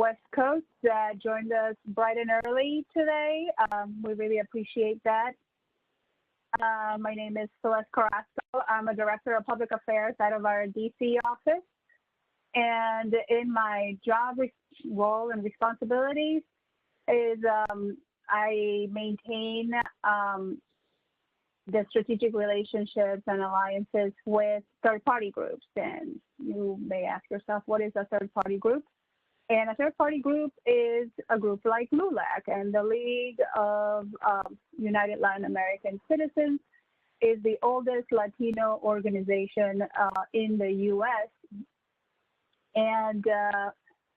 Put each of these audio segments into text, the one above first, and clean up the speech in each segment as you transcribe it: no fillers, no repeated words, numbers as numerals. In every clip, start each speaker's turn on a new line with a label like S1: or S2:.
S1: West Coast that joined us bright and early today. We really appreciate that. My name is Celeste Carrasco. I'm a Director of Public Affairs out of our DC office. And in my job role and responsibilities is I maintain the strategic relationships and alliances with third-party groups. And you may ask yourself, what is a third-party group? And a third-party group is a group like LULAC, and the League of United Latin American Citizens is the oldest Latino organization in the U.S. And,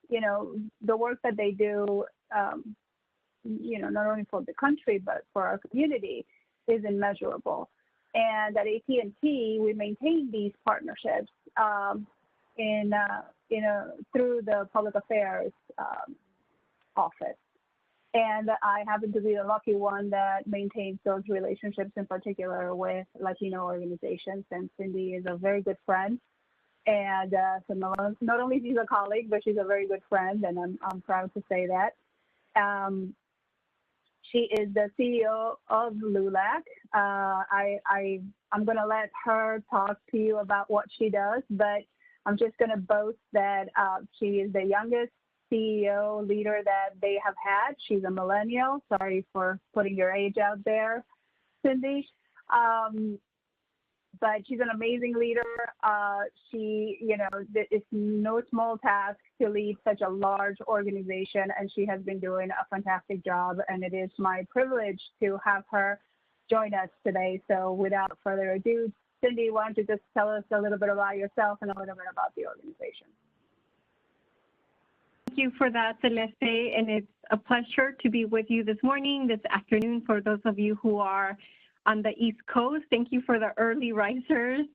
S1: you know, the work that they do, you know, not only for the country, but for our community is immeasurable. And at AT&T, we maintain these partnerships through the public affairs office. And I happen to be the lucky one that maintains those relationships in particular with Latino organizations. And Cindy is a very good friend. And so not only she's a colleague, but she's a very good friend, and I'm proud to say that. She is the CEO of LULAC. I'm going to let her talk to you about what she does, but I'm just going to boast that she is the youngest CEO leader that they have had. She's a millennial. Sorry for putting your age out there, Cindy. But she's an amazing leader. She, you know, it's no small task to lead such a large organization, and she has been doing a fantastic job. And it is my privilege to have her join us today. So without further ado, Cindy, why don't you just tell us a little bit about yourself and a little bit about the organization?
S2: Thank you for that, Celeste, and it's a pleasure to be with you this morning, this afternoon, for those of you who are on the East Coast. Thank you for the early risers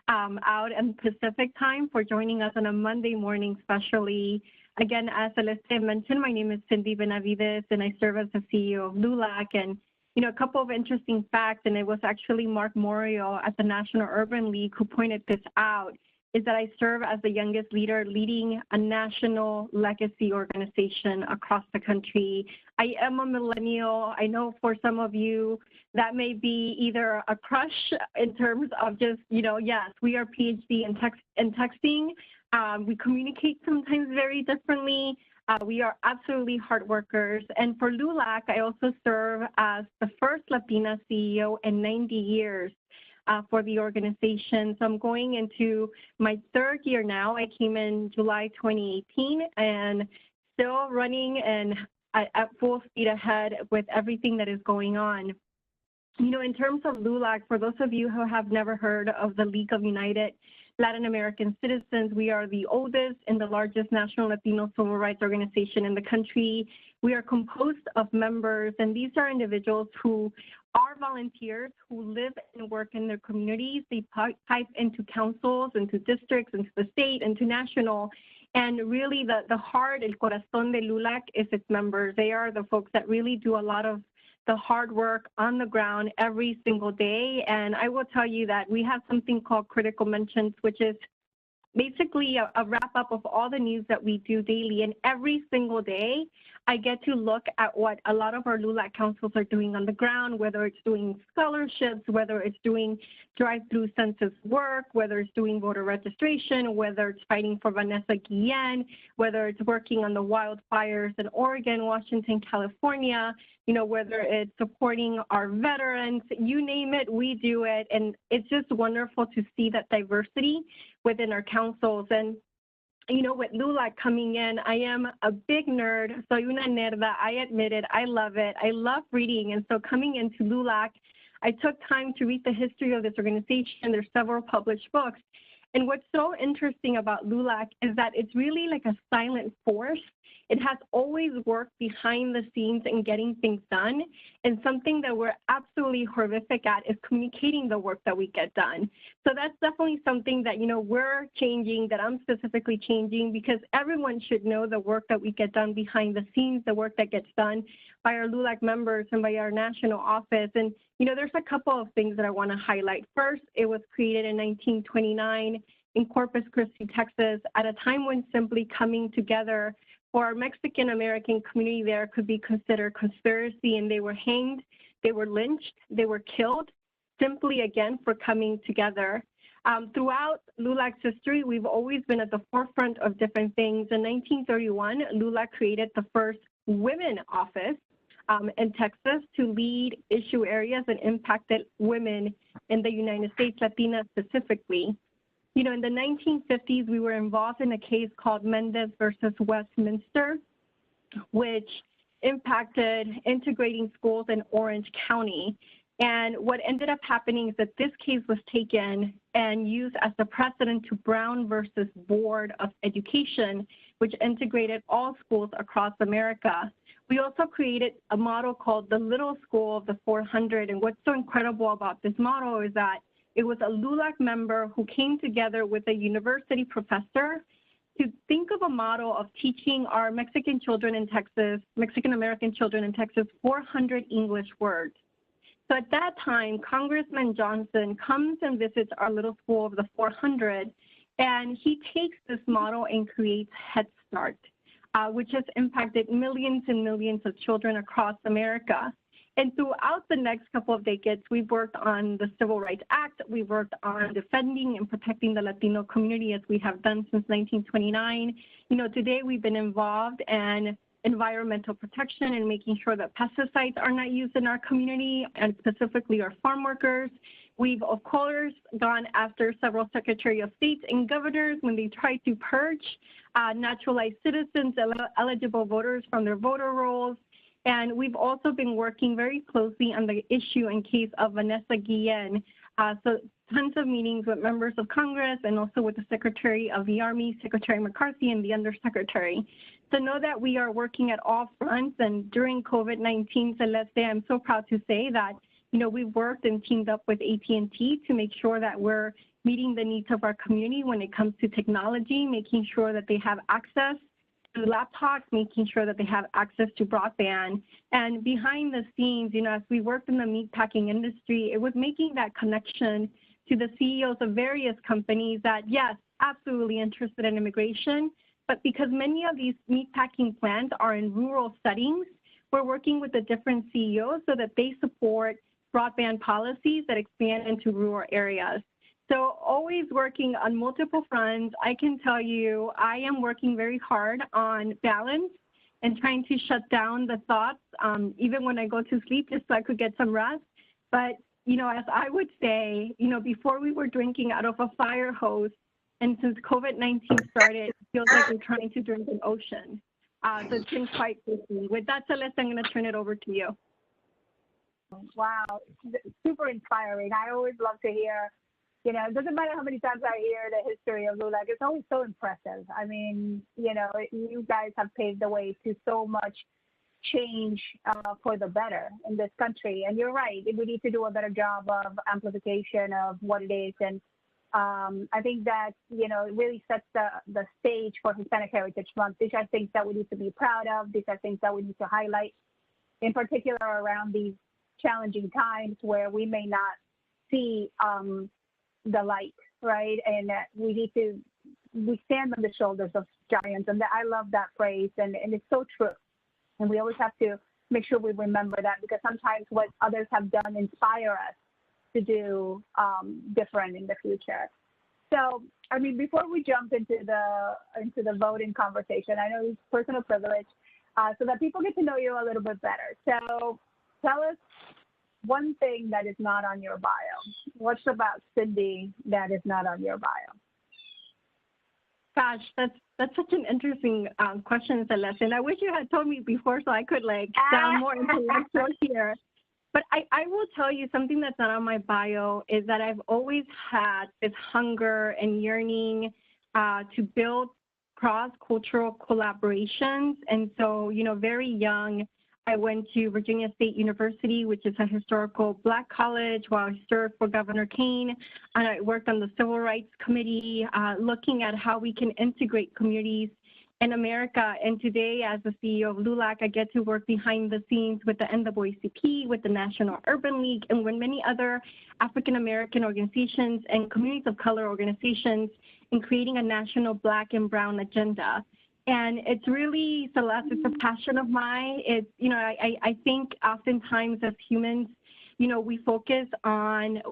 S2: out in Pacific time for joining us on a Monday morning, especially. Again, as Celeste mentioned, my name is Cindy Benavides, and I serve as the CEO of LULAC. And, you know, a couple of interesting facts, and it was actually Mark Morio at the National Urban League who pointed this out, is that I serve as the youngest leader leading a national legacy organization across the country. I am a millennial. I know for some of you that may be either a crush in terms of just, you know, yes, we are PhD in texting. We communicate sometimes very differently. We are absolutely hard workers. And for LULAC, I also serve as the first Latina CEO in 90 years. For the organization. So I'm going into my third year now. I came in July 2018 and still running and at full speed ahead with everything that is going on. You know, in terms of LULAC, for those of you who have never heard of the League of United Latin American Citizens, we are the oldest and the largest national Latino civil rights organization in the country. We are composed of members, and these are individuals who are volunteers who live and work in their communities. They pipe into councils, into districts, into the state, into national. And really the heart, el corazón de LULAC is its members. They are the folks that really do a lot of the hard work on the ground every single day. And I will tell you that we have something called Critical Mentions, which is basically a wrap up of all the news that we do daily. And every single day, I get to look at what a lot of our LULAC councils are doing on the ground, whether it's doing scholarships, whether it's doing drive-through census work, whether it's doing voter registration, whether it's fighting for Vanessa Guillen, whether it's working on the wildfires in Oregon, Washington, California, you know, whether it's supporting our veterans, you name it, we do it. And it's just wonderful to see that diversity within our councils. And you know, with LULAC coming in, I am a big nerd. Soy una nerda. I admit it. I love it. I love reading. And so coming into LULAC, I took time to read the history of this organization. There's several published books. And what's so interesting about LULAC is that it's really like a silent force. It has always worked behind the scenes in getting things done. And something that we're absolutely horrific at is communicating the work that we get done. So that's definitely something that, you know, we're changing, that I'm specifically changing, because everyone should know the work that we get done behind the scenes, the work that gets done by our LULAC members and by our national office. And, you know, there's a couple of things that I want to highlight. First, it was created in 1929 in Corpus Christi, Texas, at a time when simply coming together for our Mexican American community there could be considered conspiracy, and they were hanged, they were lynched, they were killed, simply again for coming together. Throughout LULAC's history, we've always been at the forefront of different things. In 1931, LULAC created the first women office in Texas to lead issue areas that impacted women in the United States, Latinas specifically. You know, in the 1950s, we were involved in a case called Mendez versus Westminster, which impacted integrating schools in Orange County. And what ended up happening is that this case was taken and used as the precedent to Brown versus Board of Education, which integrated all schools across America. We also created a model called the Little School of the 400. And what's so incredible about this model is that it was a LULAC member who came together with a university professor to think of a model of teaching our Mexican children in Texas, Mexican American children in Texas, 400 English words. So at that time, Congressman Johnson comes and visits our Little School of the 400, and he takes this model and creates Head Start, which has impacted millions and millions of children across America. And throughout the next couple of decades, we've worked on the Civil Rights Act. We've worked on defending and protecting the Latino community, as we have done since 1929. You know, today we've been involved in environmental protection and making sure that pesticides are not used in our community, and specifically our farm workers. We've, of course, gone after several Secretary of States and governors when they tried to purge naturalized citizens, eligible voters from their voter rolls. And we've also been working very closely on the issue in case of Vanessa Guillen. So tons of meetings with members of Congress and also with the Secretary of the Army, Secretary McCarthy, and the Undersecretary. So know that we are working at all fronts. And during COVID-19, Celeste, I'm so proud to say that, you know, we've worked and teamed up with AT&T to make sure that we're meeting the needs of our community when it comes to technology, making sure that they have access to laptops, making sure that they have access to broadband. And behind the scenes, you know, as we worked in the meatpacking industry, it was making that connection to the CEOs of various companies that, yes, absolutely interested in immigration, but because many of these meatpacking plants are in rural settings, we're working with the different CEOs so that they support broadband policies that expand into rural areas. So always working on multiple fronts. I can tell you I am working very hard on balance and trying to shut down the thoughts, even when I go to sleep, just so I could get some rest. But, you know, as I would say, you know, before we were drinking out of a fire hose, and since COVID-19 started, it feels like we're trying to drink an ocean. So it's been quite busy. With that, Celeste, I'm going to turn it over to you.
S1: Wow, super inspiring. I always love to hear. You know, it doesn't matter how many times I hear the history of LULAC, it's always so impressive. I mean, you know, you guys have paved the way to so much change for the better in this country. And you're right, we need to do a better job of amplification of what it is. And I think that, you know, it really sets the stage for Hispanic Heritage Month. These are things that we need to be proud of. These are things that we need to highlight, in particular around these challenging times where we may not see the light, right? And we stand on the shoulders of giants. And I love that phrase, and it's so true. And we always have to make sure we remember that, because sometimes what others have done inspire us to do different in the future. So, I mean, before we jump into the voting conversation, I know it's personal privilege, so that people get to know you a little bit better. So tell us one thing that is not on your bio. What's about Cindy that is not on your bio?
S2: Gosh, that's such an interesting question, Celeste. And I wish you had told me before so I could sound more intellectual here. But I will tell you something that's not on my bio is that I've always had this hunger and yearning to build cross-cultural collaborations. And so, you know, very young, I went to Virginia State University, which is a historical Black college, while I served for Governor Kane. And I worked on the Civil Rights Committee, looking at how we can integrate communities in America. And today, as the CEO of LULAC, I get to work behind the scenes with the NAACP, with the National Urban League, and with many other African-American organizations and communities of color organizations in creating a national Black and Brown agenda. And it's really, Celeste, it's a passion of mine. It's, you know, I think oftentimes as humans, you know, we focus on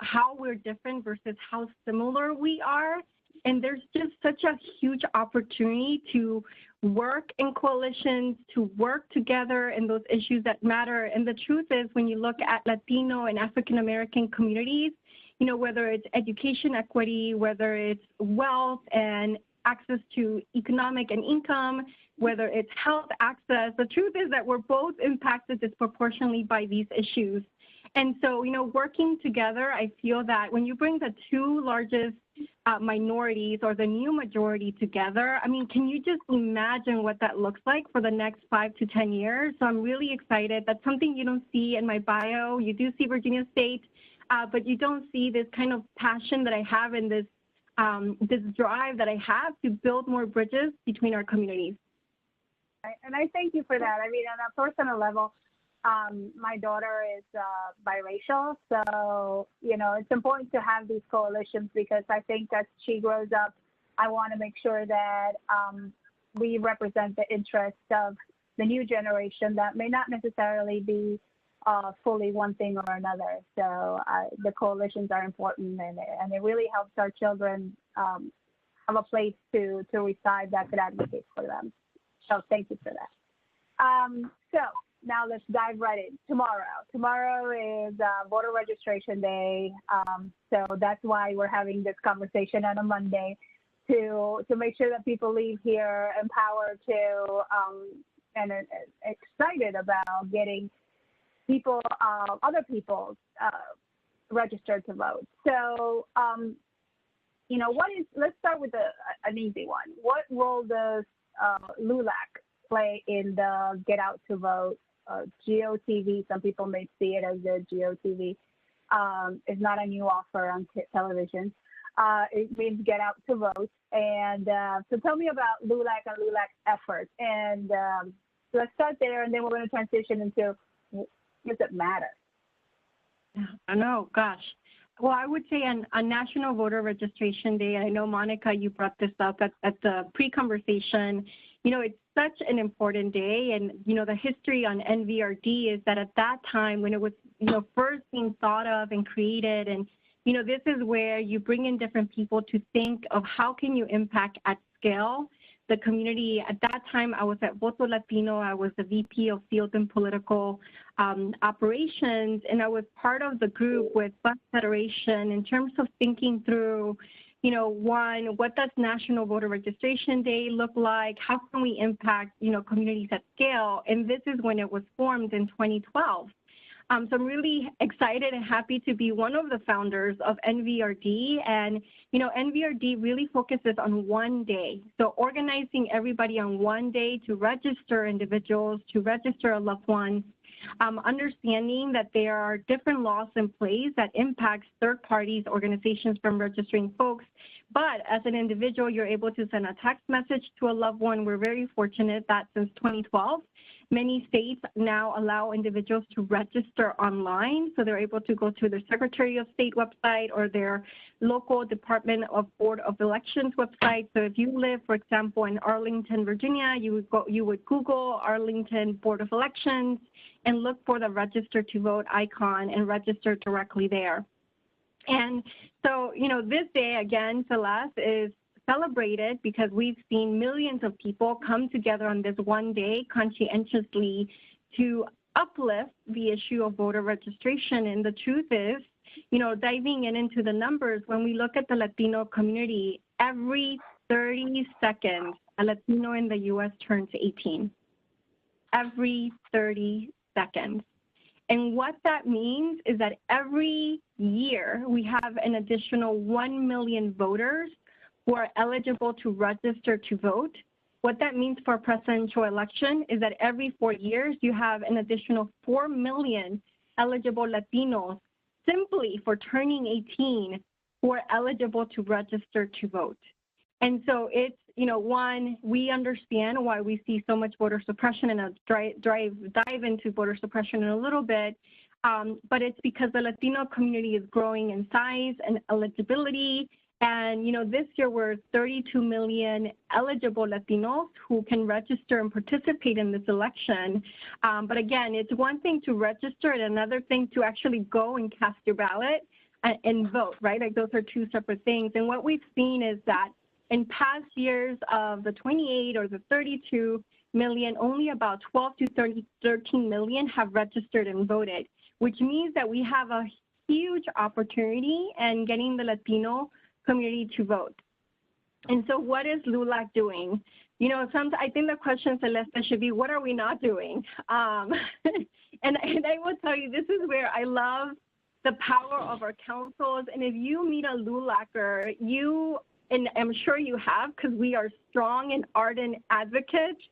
S2: how we're different versus how similar we are. And there's just such a huge opportunity to work in coalitions, to work together in those issues that matter. And the truth is, when you look at Latino and African American communities, you know, whether it's education equity, whether it's wealth and access to economic and income, whether it's health access, the truth is that we're both impacted disproportionately by these issues. And so, you know, working together, I feel that when you bring the two largest minorities or the new majority together, I mean, can you just imagine what that looks like for the next 5 to 10 years? So I'm really excited. That's something you don't see in my bio. You do see Virginia State, but you don't see this kind of passion that I have in this this drive that I have to build more bridges between our communities.
S1: And I thank you for that. I mean, on a personal level, my daughter is biracial, so, you know, it's important to have these coalitions because I think as she grows up, I want to make sure that we represent the interests of the new generation that may not necessarily be fully one thing or another. So the coalitions are important, and it really helps our children have a place to reside that could advocate for them. So thank you for that. So now let's dive right in. Tomorrow is voter registration day. So that's why we're having this conversation on a Monday to make sure that people leave here empowered to and excited about getting people, other people registered to vote. So, you know, let's start with an easy one. What role does LULAC play in the Get Out to Vote? GOTV, some people may see it as the GOTV. It's not a new offer on television. It means Get Out to Vote. And so tell me about LULAC and LULAC's efforts. And let's start there, and then we're going to transition into does it matter?
S2: I know, gosh. Well, I would say on National Voter Registration Day, I know, Monica, you brought this up at the pre-conversation, you know, it's such an important day. And, you know, the history on NVRD is that at that time when it was, you know, first being thought of and created, and, you know, this is where you bring in different people to think of how can you impact at scale the community. At that time, I was at Voto Latino. I was the VP of Field and Political Operations, and I was part of the group with Bus Federation in terms of thinking through, you know, one, what does National Voter Registration Day look like? How can we impact, you know, communities at scale? And this is when it was formed in 2012. So I'm really excited and happy to be one of the founders of NVRD. And, you know, NVRD really focuses on one day. So organizing everybody on one day to register individuals, to register a loved one, understanding that there are different laws in place that impacts third parties, organizations from registering folks. But as an individual, you're able to send a text message to a loved one. We're very fortunate that since 2012, many states now allow individuals to register online. So they're able to go to their Secretary of State website or their local Department of Board of Elections website. So if you live, for example, in Arlington, Virginia, you would Google Arlington Board of Elections and look for the Register to Vote icon and register directly there. And so, you know, this day, again, Celeste, is celebrated because we've seen millions of people come together on this one day conscientiously to uplift the issue of voter registration. And the truth is, you know, diving into the numbers, when we look at the Latino community, every 30 seconds, a Latino in the U.S. turns 18. Every 30 seconds. And what that means is that every year we have an additional 1 million voters who are eligible to register to vote. What that means for a presidential election is that every 4 years you have an additional 4 million eligible Latinos simply for turning 18 who are eligible to register to vote. And so it's, you know, one, we understand why we see so much voter suppression, and I'll dive into voter suppression in a little bit, but it's because the Latino community is growing in size and eligibility, And, this year we're 32 million eligible Latinos who can register and participate in this election. But again, it's one thing to register and another thing to actually go and cast your ballot and vote, right? Like those are two separate things. And what we've seen is that in past years of the 28 or the 32 million, only about 12 to 13 million have registered and voted, which means that we have a huge opportunity in getting the Latino community to vote. And so what is LULAC doing? I think the question, Celeste, should be, what are we not doing? And I will tell you, this is where I love the power of our councils. And if you meet a LULACer, and I'm sure you have, because we are strong and ardent advocates,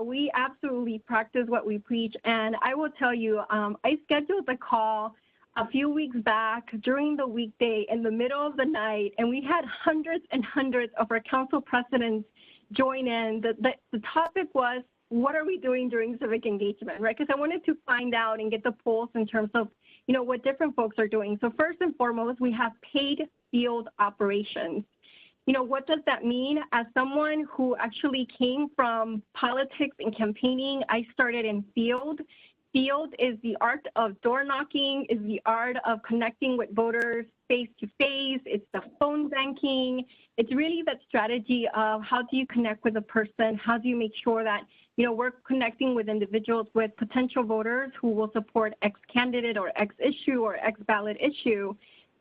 S2: we absolutely practice what we preach. And I will tell you, I scheduled a call a few weeks back during the weekday in the middle of the night, and we had hundreds and hundreds of our council presidents join in. The topic was, what are we doing during civic engagement, right? Because I wanted to find out and get the pulse in terms of, what different folks are doing. So first and foremost, we have paid field operations. What does that mean? As someone who actually came from politics and campaigning, I started in field. Field is the art of door knocking, is the art of connecting with voters face to face. It's the phone banking. It's really that strategy of how do you connect with a person? How do you make sure that, we're connecting with individuals with potential voters who will support X candidate or X issue or X ballot issue.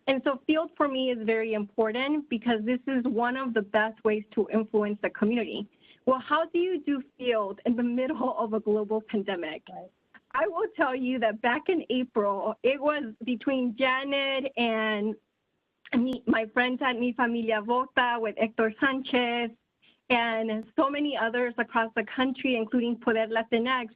S2: And so field for me is very important because this is one of the best ways to influence the community. Well, how do you do field in the middle of a global pandemic? Right. I will tell you that back in April, it was between Janet and my friends at Mi Familia Vota with Hector Sanchez and so many others across the country, including Poder Latinx.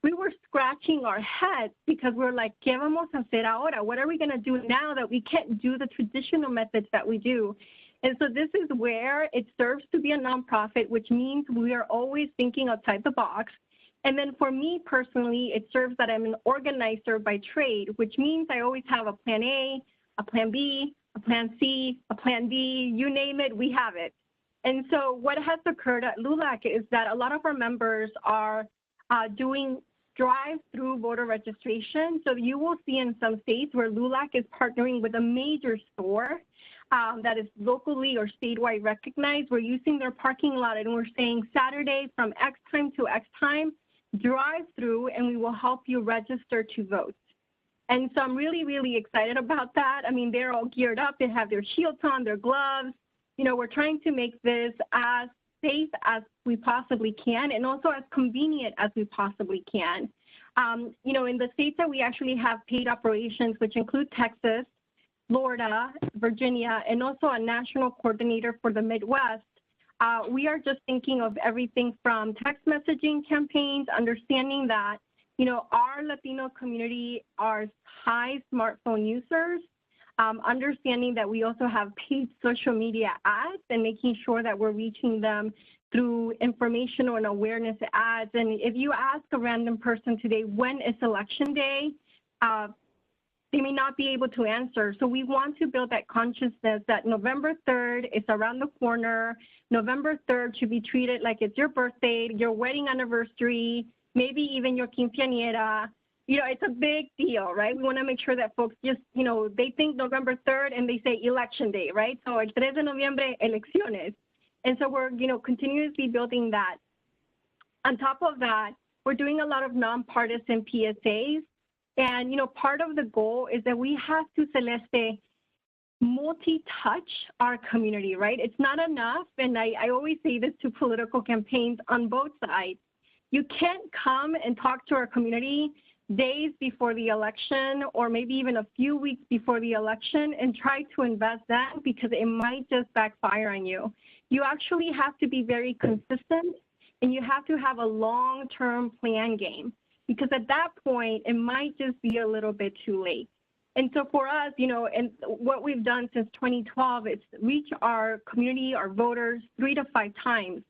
S2: We were scratching our heads because we're like, ¿qué vamos a hacer ahora? What are we going to do now that we can't do the traditional methods that we do? And so this is where it serves to be a nonprofit, which means we are always thinking outside the box. And then for me personally, it serves that I'm an organizer by trade, which means I always have a plan A, a plan B, a plan C, a plan D, you name it, we have it. And so what has occurred at LULAC is that a lot of our members are doing drive-through voter registration. So you will see in some states where LULAC is partnering with a major store that is locally or statewide recognized. We're using their parking lot and we're saying Saturday from X time to X time, drive through and we will help you register to vote. And so I'm really, really excited about that. I mean, they're all geared up. They have their shields on, their gloves. We're trying to make this as safe as we possibly can and also as convenient as we possibly can. In the states that we actually have paid operations, which include Texas, Florida, Virginia, and also a national coordinator for the Midwest, we are just thinking of everything from text messaging campaigns, understanding that, our Latino community are high smartphone users, understanding that we also have paid social media ads and making sure that we're reaching them through informational and awareness ads. And if you ask a random person today, when is election day, they may not be able to answer. So we want to build that consciousness that November 3rd is around the corner. November 3rd should be treated like it's your birthday, your wedding anniversary, maybe even your quinceañera. It's a big deal, right? We want to make sure that folks just, they think November 3rd and they say election day, right? So el 3 de noviembre, elecciones. And so we're, continuously building that. On top of that, we're doing a lot of nonpartisan PSAs. And, part of the goal is that we have to, Celeste, multi-touch our community, right? It's not enough. And I always say this to political campaigns on both sides. You can't come and talk to our community days before the election or maybe even a few weeks before the election and try to invest that because it might just backfire on you. You actually have to be very consistent and you have to have a long-term plan game because at that point, it might just be a little bit too late. And so for us, and what we've done since 2012 is reach our community, our voters 3 to 5 times.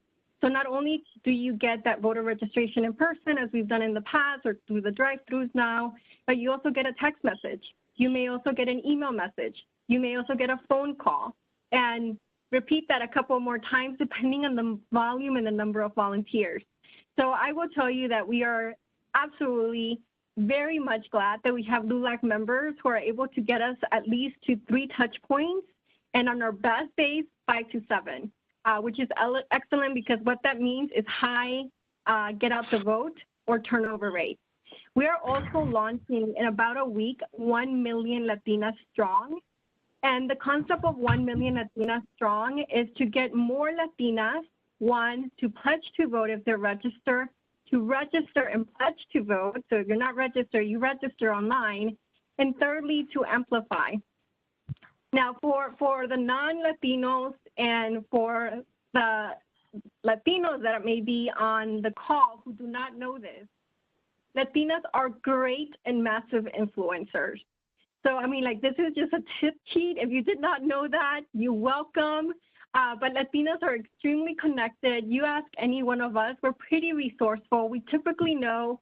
S2: So not only do you get that voter registration in person, as we've done in the past or through the drive-thrus now, but you also get a text message. You may also get an email message. You may also get a phone call. and repeat that a couple more times depending on the volume and the number of volunteers. So I will tell you that we are absolutely very much glad that we have LULAC members who are able to get us at least to 3 touch points, and on our best days, 5 to 7, which is excellent because what that means is high get out the vote or turnover rate. We are also launching in about a week 1 million Latinas Strong. And the concept of 1 million Latinas Strong is to get more Latinas, one, to pledge to vote if they're registered, to register and pledge to vote. So if you're not registered, you register online. And thirdly, to amplify. Now, for the non-Latinos and for the Latinos that may be on the call who do not know this, Latinas are great and massive influencers. So, I mean, like, this is just a tip sheet. If you did not know that, you're welcome. But Latinas are extremely connected. You ask any one of us, we're pretty resourceful. We typically know,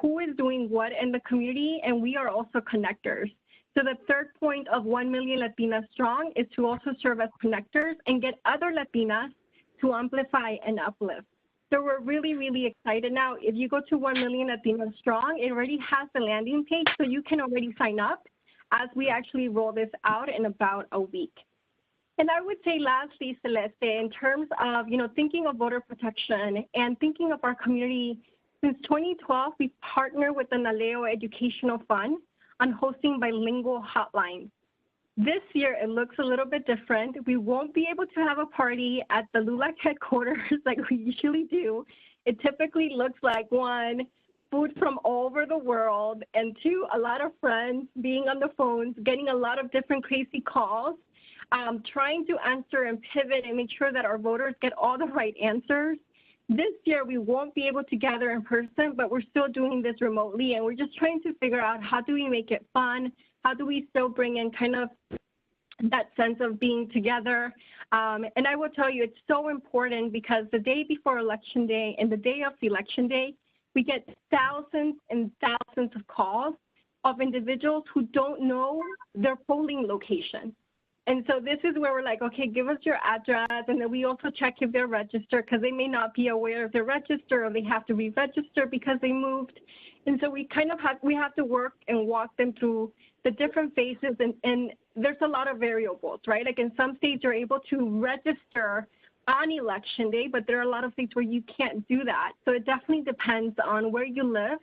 S2: who is doing what in the community, and we are also connectors. So the third point of 1 million Latinas Strong is to also serve as connectors and get other Latinas to amplify and uplift. So we're really, really excited now. If you go to 1 million Latinas Strong, it already has the landing page, so you can already sign up as we actually roll this out in about a week. And I would say lastly, Celeste, in terms of, thinking of voter protection and thinking of our community, since 2012, we partnered with the NALEO Educational Fund on hosting bilingual hotlines. This year, it looks a little bit different. We won't be able to have a party at the LULAC headquarters like we usually do. It typically looks like, 1, food from all over the world, and 2, a lot of friends being on the phones, getting a lot of different crazy calls, trying to answer and pivot and make sure that our voters get all the right answers. This year, we won't be able to gather in person, but we're still doing this remotely, and we're just trying to figure out how do we make it fun? How do we still bring in kind of that sense of being together? And I will tell you, it's so important because the day before Election Day and the day of Election Day, we get thousands and thousands of calls of individuals who don't know their polling location. And so this is where we're like, okay, give us your address. And then we also check if they're registered because they may not be aware if they're registered or they have to re-register because they moved. And so we kind of have to work and walk them through the different phases. And there's a lot of variables, right? Like in some states, you're able to register on Election Day, but there are a lot of states where you can't do that. So it definitely depends on where you live,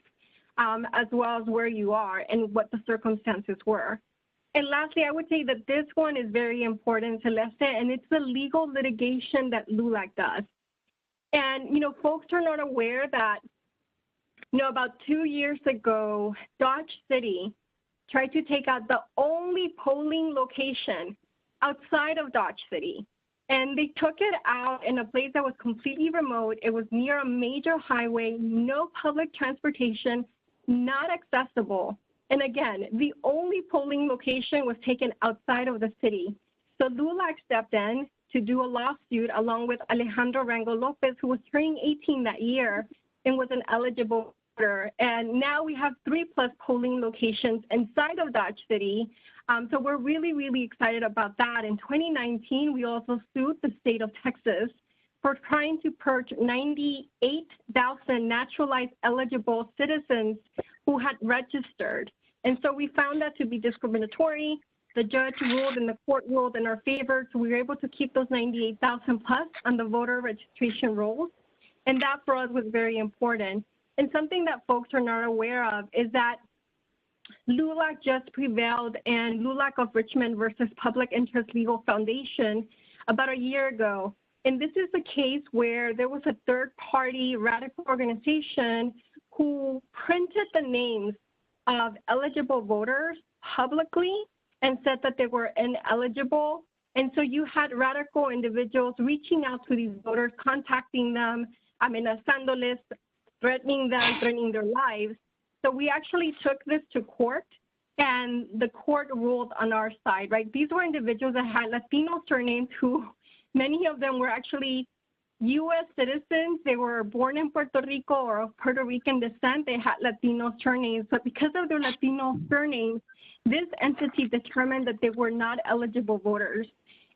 S2: as well as where you are and what the circumstances were. And lastly, I would say that this one is very important, Celeste, and it's the legal litigation that LULAC does. And, folks are not aware that, about 2 years ago, Dodge City tried to take out the only polling location outside of Dodge City. And they took it out in a place that was completely remote. It was near a major highway, no public transportation, not accessible. And again, the only polling location was taken outside of the city. So LULAC stepped in to do a lawsuit along with Alejandro Rango Lopez, who was turning 18 that year and was an eligible voter. And now we have 3+ polling locations inside of Dodge City. So we're really, really excited about that. In 2019, we also sued the state of Texas for trying to purge 98,000 naturalized eligible citizens who had registered. And so we found that to be discriminatory. The judge ruled and the court ruled in our favor. So we were able to keep those 98,000+ on the voter registration rolls. And that for us was very important. And something that folks are not aware of is that LULAC just prevailed in LULAC of Richmond versus Public Interest Legal Foundation about a year ago. And this is a case where there was a third-party radical organization who printed the names of eligible voters publicly and said that they were ineligible. And so you had radical individuals reaching out to these voters, contacting them, amenazándoles, threatening them, threatening their lives. So we actually took this to court, and the court ruled on our side, right? These were individuals that had Latino surnames who many of them were actually U.S. citizens. They were born in Puerto Rico or of Puerto Rican descent. They had Latino surnames, but because of their Latino surnames, this entity determined that they were not eligible voters.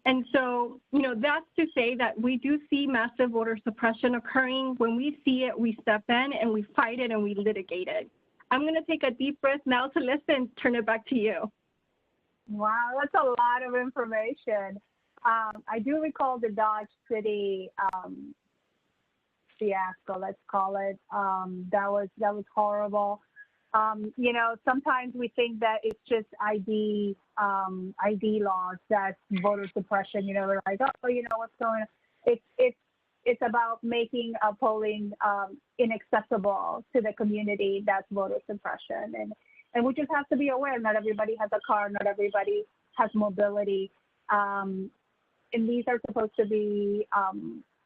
S2: And so, you know, that's to say that we do see massive voter suppression occurring. When we see it, we step in and we fight it and we litigate it. I'm going to take a deep breath now to listen, turn it back to you.
S1: Wow, that's a lot of information. I do recall the Dodge City fiasco, let's call it. That was horrible. You know, sometimes we think that it's just ID laws that's voter suppression. You know, we're like, oh, you know what's going on. It's about making polling inaccessible to the community. That's voter suppression, and we just have to be aware. Not everybody has a car. Not everybody has mobility. And these are supposed to be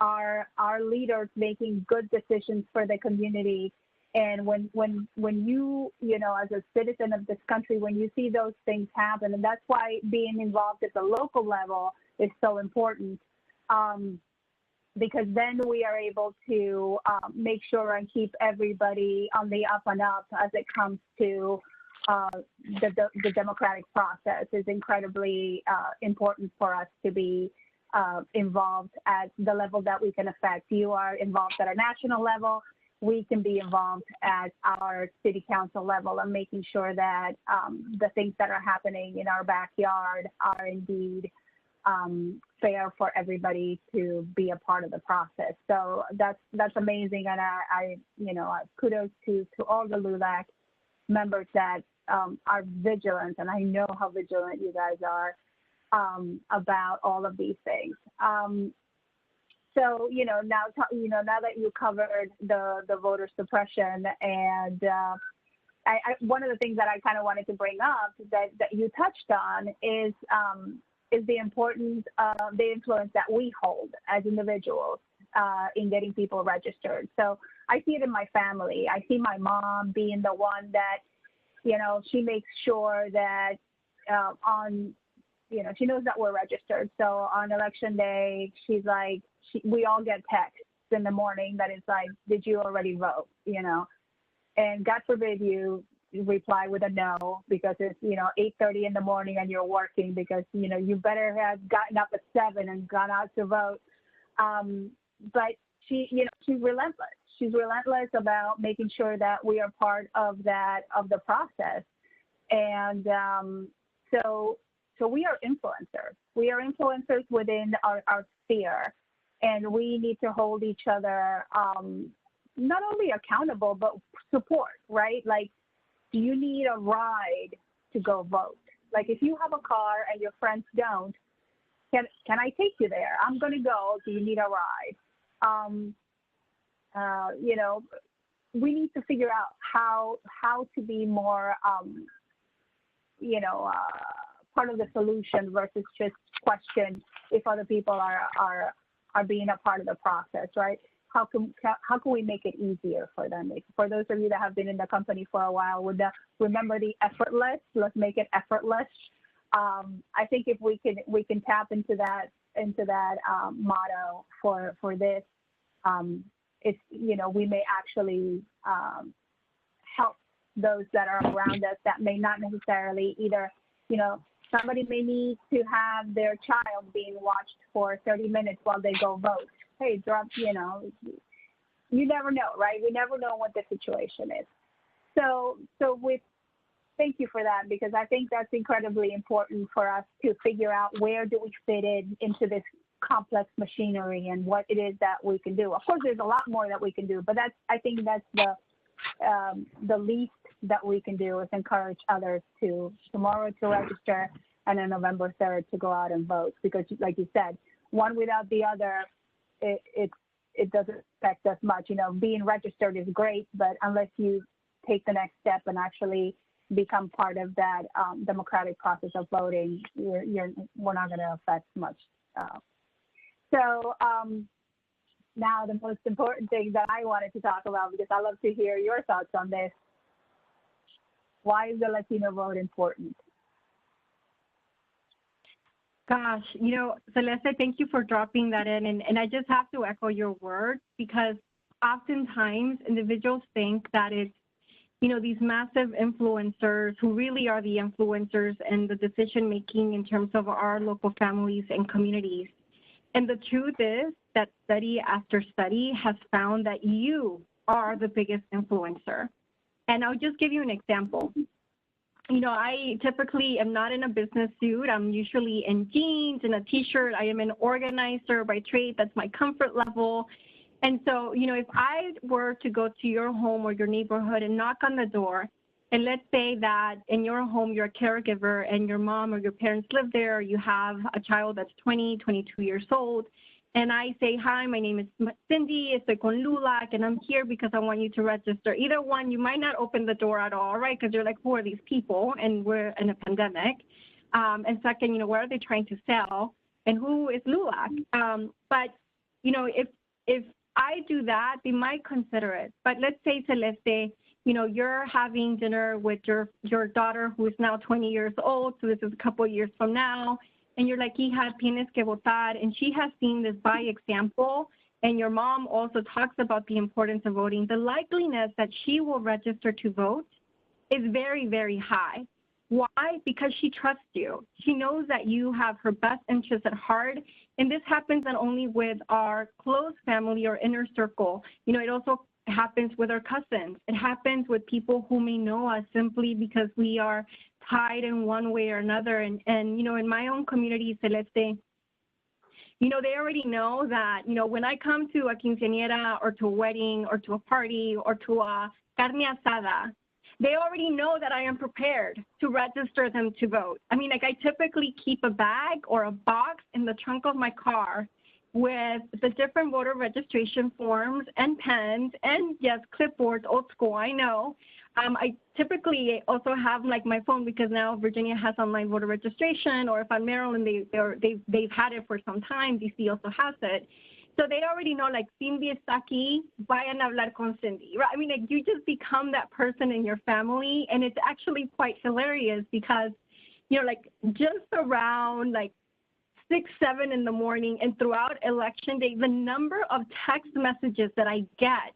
S1: our leaders making good decisions for the community. And when you know, as a citizen of this country, when you see those things happen, and that's why being involved at the local level is so important, because then we are able to make sure and keep everybody on the up and up as it comes to the democratic process. Is incredibly important for us to be involved at the level that we can affect. You are involved at a national level. We can be involved at our city council level and making sure that the things that are happening in our backyard are indeed fair for everybody to be a part of the process. So that's amazing, and I you know, kudos to all the LULAC members that are vigilant, and I know how vigilant you guys are about all of these things. So, you know, now that you covered the voter suppression, and one of the things that I kind of wanted to bring up that you touched on is the importance of the influence that we hold as individuals in getting people registered. So I see it in my family. I see my mom being the one that, you know, she makes sure that you know, she knows that we're registered. So on election day, she's like, we all get texts in the morning that it's like, did you already vote? You know, and God forbid you reply with a no, because it's, you know, 8:30 in the morning and you're working, because, you know, you better have gotten up at 7 and gone out to vote. But she, you know, she's relentless. She's relentless about making sure that we are part of the process. And so we are influencers. We are influencers within our sphere, and we need to hold each other not only accountable, but support, right? Like, do you need a ride to go vote? Like, if you have a car and your friends don't, can I take you there? I'm going to go. Do you need a ride? You know, we need to figure out how to be more, you know, part of the solution versus just question if other people are being a part of the process, right? How can we make it easier for them? For those of you that have been in the company for a while, remember the effortless. Let's make it effortless. I think if we can tap into that motto for this, it's, you know, we may actually help those that are around us that may not necessarily either, you know, somebody may need to have their child being watched for 30 minutes while they go vote. Hey, you know, you never know, right? We never know what the situation is. So thank you for that, because I think that's incredibly important for us to figure out where do we fit into this complex machinery and what it is that we can do. Of course, there's a lot more that we can do, but I think that's the least that we can do is encourage others tomorrow to register, and then November 3rd to go out and vote. Because, like you said, one without the other, it doesn't affect us much. You know, being registered is great, but unless you take the next step and actually become part of that democratic process of voting, we're not going to affect much. So now the most important thing that I wanted to talk about, because I love to hear your thoughts on this. Why is the Latino vote important?
S2: Gosh, you know, Celeste, thank you for dropping that in. And I just have to echo your words, because oftentimes individuals think that it's these massive influencers who really are the influencers in the decision making in terms of our local families and communities. And the truth is that study after study has found that you are the biggest influencer. And I'll just give you an example. I typically am not in a business suit. I'm usually in jeans and a t-shirt. I am an organizer by trade. That's my comfort level. And so, if I were to go to your home or your neighborhood and knock on the door, and let's say that in your home, you're a caregiver and your mom or your parents live there, or you have a child that's 20, 22 years old, and I say, hi, my name is Cindy, estoy con LULAC, and I'm here because I want you to register. Either one, you might not open the door at all, right? Because you're like, who are these people? And we're in a pandemic. And second, what are they trying to sell? And who is LULAC? But, if I do that, they might consider it. But let's say, Celeste, you're having dinner with your daughter who is now 20 years old, so this is a couple of years from now, and you're like, hija, tienes que votar, and she has seen this by example, and your mom also talks about the importance of voting, the likeliness that she will register to vote is very, very high. Why? Because she trusts you. She knows that you have her best interests at heart, and this happens not only with our close family or inner circle. It also happens with our cousins. It happens with people who may know us simply because we are tied in one way or another. And in my own community, Celeste, they already know that, when I come to a quinceañera or to a wedding or to a party or to a carne asada, they already know that I am prepared to register them to vote. I typically keep a bag or a box in the trunk of my car with the different voter registration forms and pens and, yes, clipboards, old school, I know. I typically also have my phone because now Virginia has online voter registration, or if I'm Maryland, they've had it for some time. DC also has it. So they already know, Cindy está aquí, vayan a hablar con Cindy, right? You just become that person in your family, and it's actually quite hilarious because, just around 6, 7 in the morning and throughout election day, the number of text messages that I get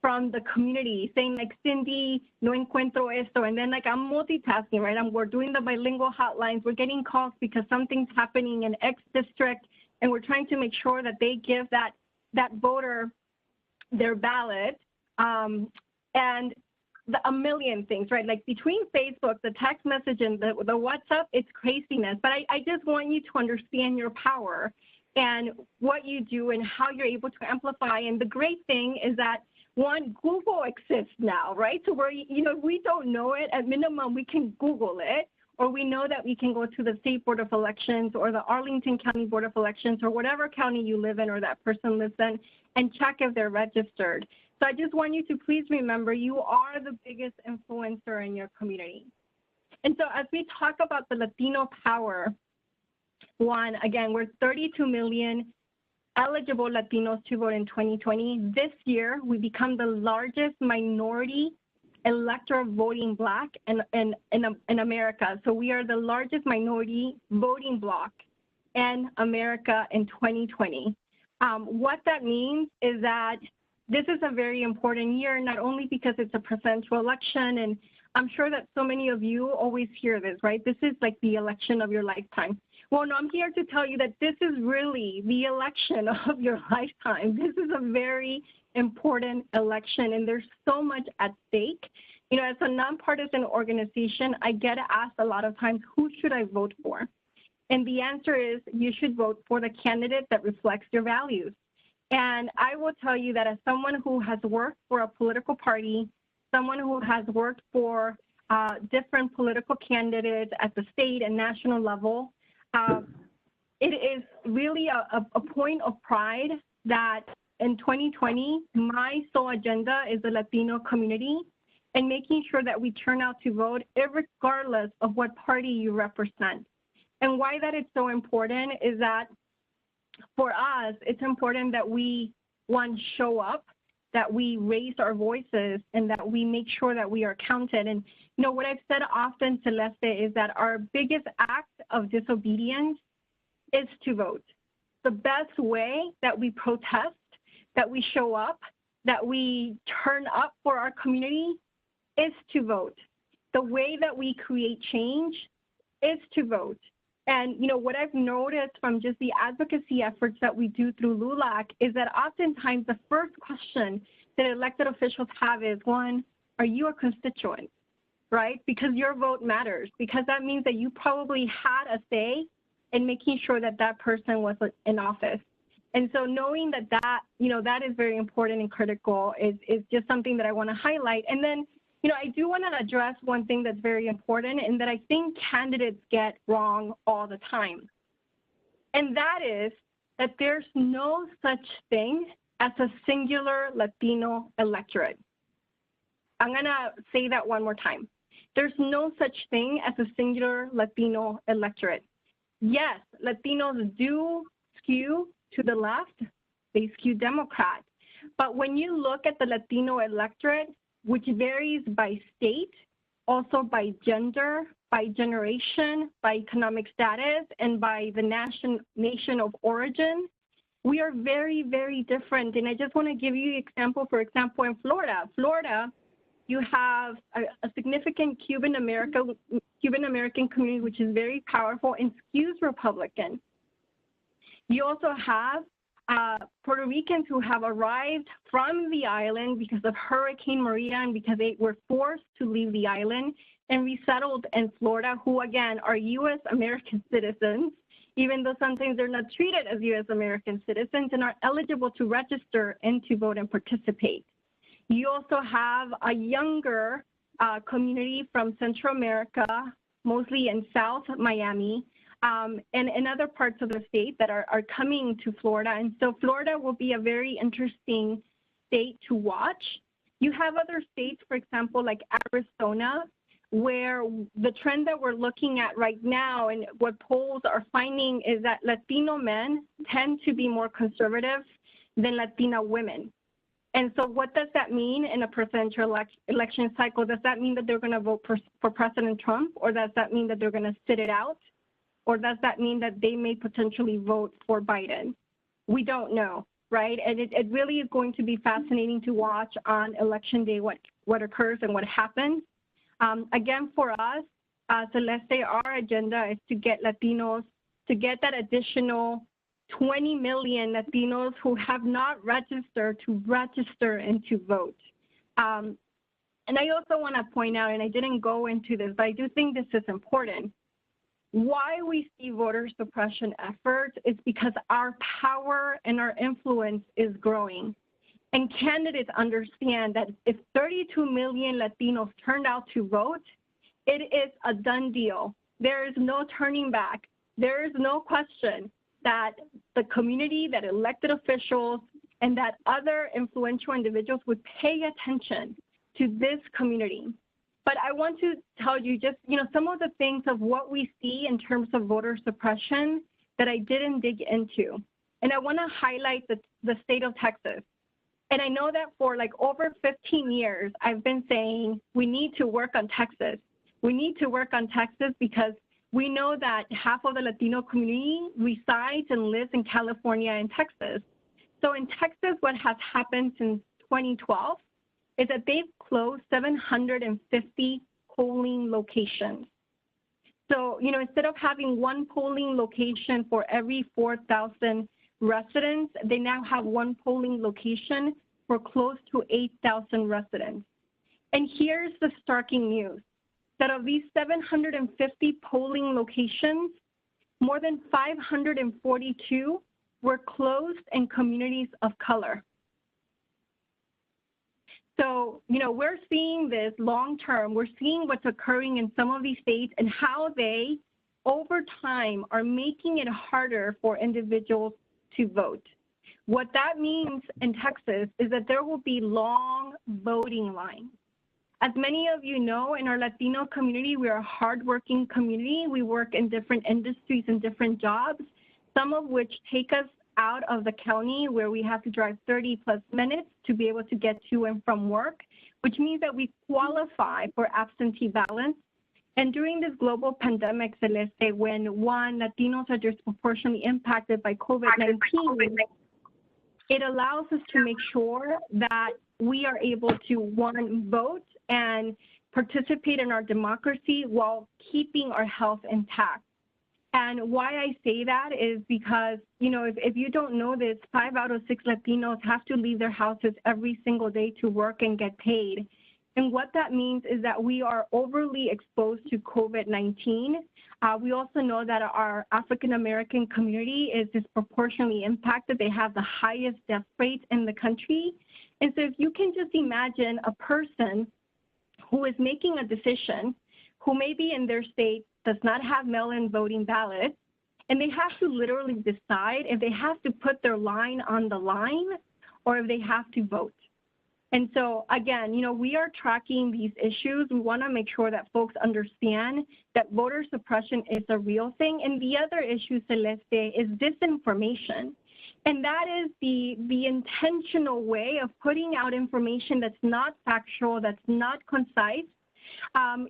S2: from the community saying Cindy, no encuentro esto, and then I'm multitasking, right? We're doing the bilingual hotlines. We're getting calls because something's happening in X district, and we're trying to make sure that they give that voter their ballot, and a million things, right? Between Facebook, the text message, and the WhatsApp, it's craziness. But I just want you to understand your power and what you do and how you're able to amplify. And the great thing is that, one, Google exists now, right? So if we don't know it, at minimum, we can Google it, or we know that we can go to the State Board of Elections or the Arlington County Board of Elections or whatever county you live in or that person lives in and check if they're registered. So I just want you to please remember you are the biggest influencer in your community. And so as we talk about the Latino power, one, again, we're 32 million eligible Latinos to vote in 2020. This year, we become the largest minority electoral voting bloc in America. So we are the largest minority voting bloc in America in 2020. What that means is that this is a very important year, not only because it's a presidential election, and I'm sure that so many of you always hear this, right? This is the election of your lifetime. Well, no, I'm here to tell you that this is really the election of your lifetime. This is a very important election, and there's so much at stake. As a nonpartisan organization, I get asked a lot of times, who should I vote for? And the answer is you should vote for the candidate that reflects your values. And I will tell you that as someone who has worked for a political party, someone who has worked for different political candidates at the state and national level, it is really a point of pride that in 2020, my sole agenda is the Latino community and making sure that we turn out to vote regardless of what party you represent. And why that is so important is that for us, it's important that we, one, show up, that we raise our voices, and that we make sure that we are counted. And what I've said often, Celeste, is that our biggest act of disobedience is to vote. The best way that we protest, that we show up, that we turn up for our community is to vote. The way that we create change is to vote. And, what I've noticed from just the advocacy efforts that we do through LULAC is that oftentimes the first question that elected officials have is, one, are you a constituent, right? Because your vote matters, because that means that you probably had a say in making sure that that person was in office. And so knowing that that is very important and critical is just something that I want to highlight. And then, I do want to address one thing that's very important and that I think candidates get wrong all the time. And that is that there's no such thing as a singular Latino electorate. I'm going to say that one more time. There's no such thing as a singular Latino electorate. Yes, Latinos do skew to the left. They skew Democrat. But when you look at the Latino electorate, which varies by state, also by gender, by generation, by economic status, and by the nation of origin, we are very, very different. And I just want to give you an example. For example, in Florida, you have a significant Cuban American community, which is very powerful and skews Republican. You also have Puerto Ricans who have arrived from the island because of Hurricane Maria and because they were forced to leave the island and resettled in Florida, who again are U.S. American citizens, even though sometimes they're not treated as U.S. American citizens and are eligible to register and to vote and participate. You also have a younger community from Central America, mostly in South Miami, and in other parts of the state that are coming to Florida. And so Florida will be a very interesting state to watch. You have other states, for example, like Arizona, where the trend that we're looking at right now and what polls are finding is that Latino men tend to be more conservative than Latina women. And so what does that mean in a presidential election cycle? Does that mean that they're going to vote for President Trump, or does that mean that they're going to sit it out? Or does that mean that they may potentially vote for Biden? We don't know, right? And it really is going to be fascinating to watch on election day what occurs and what happens. Again, for us, Celeste, our agenda is to get Latinos, to get that additional 20 million Latinos who have not registered to register and to vote. And I also want to point out, and I didn't go into this, but I do think this is important. Why we see voter suppression efforts is because our power and our influence is growing. And candidates understand that if 32 million Latinos turned out to vote, it is a done deal. There is no turning back. There is no question that the community, that elected officials, and that other influential individuals would pay attention to this community. But I want to tell you just, some of the things of what we see in terms of voter suppression that I didn't dig into. And I want to highlight the state of Texas. And I know that for like over 15 years, I've been saying we need to work on Texas. We need to work on Texas because we know that half of the Latino community resides and lives in California and Texas. So in Texas, what has happened since 2012 is that they've closed 750 polling locations. So, instead of having one polling location for every 4,000 residents, they now have one polling location for close to 8,000 residents. And here's the starking news, that of these 750 polling locations, more than 542 were closed in communities of color. So, we're seeing this long term. We're seeing what's occurring in some of these states and how they, over time, are making it harder for individuals to vote. What that means in Texas is that there will be long voting lines. As many of you know, in our Latino community, we are a hardworking community. We work in different industries and different jobs, some of which take us out of the county where we have to drive 30 plus minutes to be able to get to and from work, which means that we qualify for absentee ballots. And during this global pandemic, Celeste, when Latinos are disproportionately impacted by COVID-19, it allows us to make sure that we are able to, one, vote and participate in our democracy while keeping our health intact. And why I say that is because, you know, if you don't know this, 5 out of 6 Latinos have to leave their houses every single day to work and get paid. And what that means is that we are overly exposed to COVID-19. We also know that our African-American community is disproportionately impacted. They have the highest death rates in the country. And so if you can just imagine a person who is making a decision, who maybe in their state does not have mail-in voting ballots, and they have to literally decide if they have to put their line on the line or if they have to vote. And so, again, you know, we are tracking these issues. We want to make sure that folks understand that voter suppression is a real thing. And the other issue, Celeste, is disinformation. And that is the intentional way of putting out information that's not factual, that's not concise.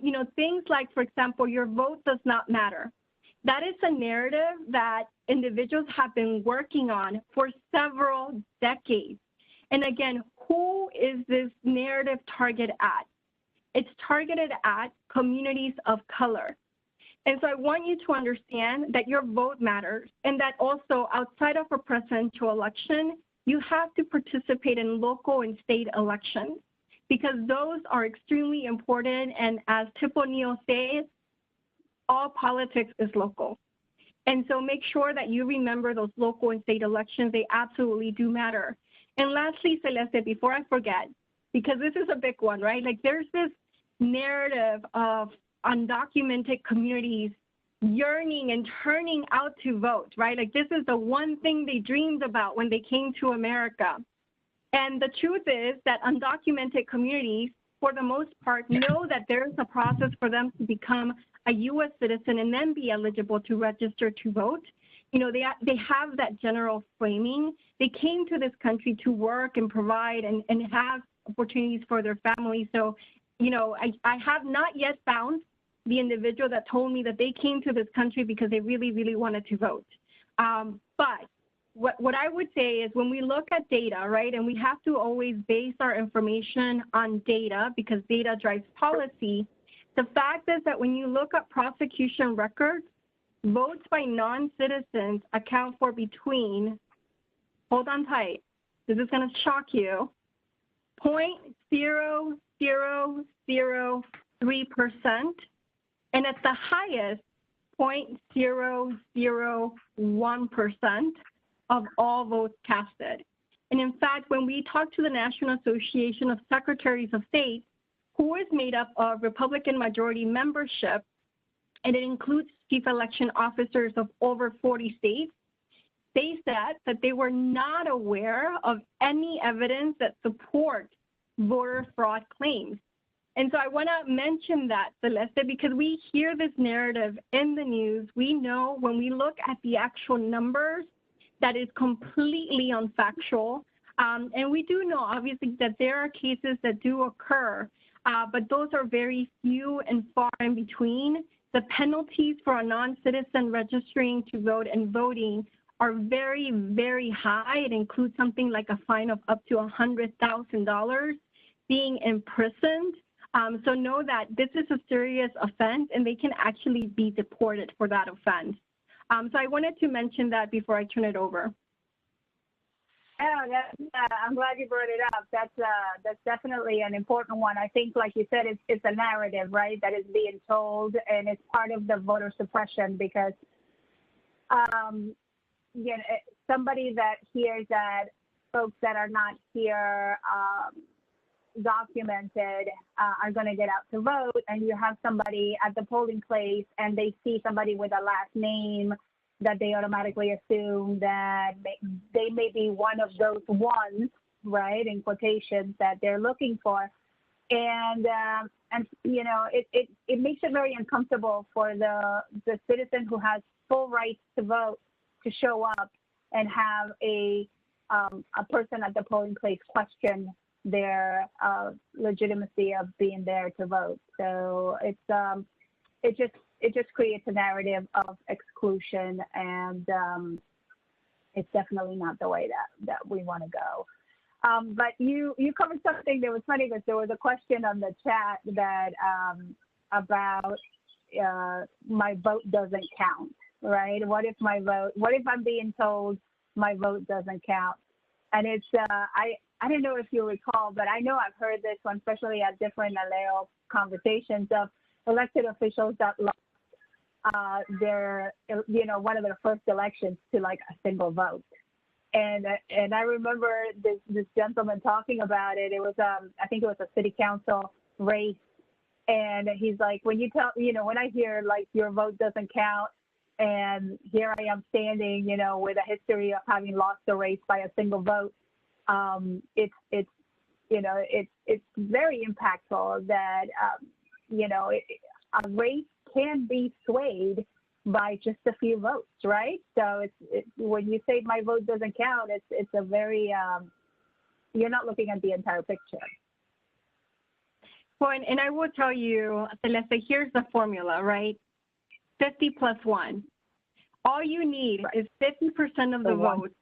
S2: You know, things like, for example, your vote does not matter. That is a narrative that individuals have been working on for several decades. And again, who is this narrative targeted at? It's targeted at communities of color. And so I want you to understand that your vote matters, and that also outside of a presidential election, you have to participate in local and state elections, because those are extremely important. And as Tip O'Neill says, all politics is local. And so make sure that you remember those local and state elections. They absolutely do matter. And lastly, Celeste, before I forget, because this is a big one, right? Like there's this narrative of undocumented communities yearning and turning out to vote, right? Like this is the one thing they dreamed about when they came to America. And the truth is that undocumented communities, for the most part, know that there's a process for them to become a U.S. citizen and then be eligible to register to vote. You know, they have that general framing. They came to this country to work and provide and have opportunities for their families. So, you know, I have not yet found the individual that told me that they came to this country because they really, really wanted to vote. But what I would say is when we look at data, right, and we have to always base our information on data because data drives policy, the fact is that when you look at prosecution records, votes by non-citizens account for between, hold on tight, this is going to shock you, 0.0003%, and at the highest, 0.001% of all votes casted. And in fact, when we talk to the National Association of Secretaries of State, who is made up of Republican majority membership, and it includes chief election officers of over 40 states, they said that they were not aware of any evidence that supports voter fraud claims. And so I want to mention that, Celeste, because we hear this narrative in the news. We know when we look at the actual numbers that is completely unfactual. And we do know, obviously, that there are cases that do occur, but those are very few and far in between. The penalties for a non-citizen registering to vote and voting are very, very high. It includes something like a fine of up to $100,000, being imprisoned. So know that this is a serious offense and they can actually be deported for that offense. So I wanted to mention that before I turn it over.
S1: Yeah, I'm glad you brought it up. That's definitely an important one. I think, like you said, it's a narrative, right, that is being told, and it's part of the voter suppression because, you know, somebody that hears that folks that are not here documented are going to get out to vote, and you have somebody at the polling place and they see somebody with a last name that they automatically assume that they may be one of those ones, right, in quotations, that they're looking for. And you know, it makes it very uncomfortable for the citizen who has full rights to vote to show up and have a person at the polling place question their legitimacy of being there to vote. So it just creates a narrative of exclusion, and it's definitely not the way that we want to go. But you covered something that was funny because there was a question on the chat that about my vote doesn't count, right? What if I'm being told my vote doesn't count? And it's, I don't know if you recall, but I know I've heard this one, especially at different Aleo conversations of elected officials that lost their, one of their first elections to like a single vote. And I remember this gentleman talking about it. It was, I think it was a city council race. And he's like, when I hear like your vote doesn't count, and here I am standing, with a history of having lost the race by a single vote, it's very impactful that, a race can be swayed by just a few votes, right? So when you say my vote doesn't count, it's a very, you're not looking at the entire picture.
S2: Well, and I will tell you, Celeste, here's the formula, right? 50 plus 1. All you need is 50% of the votes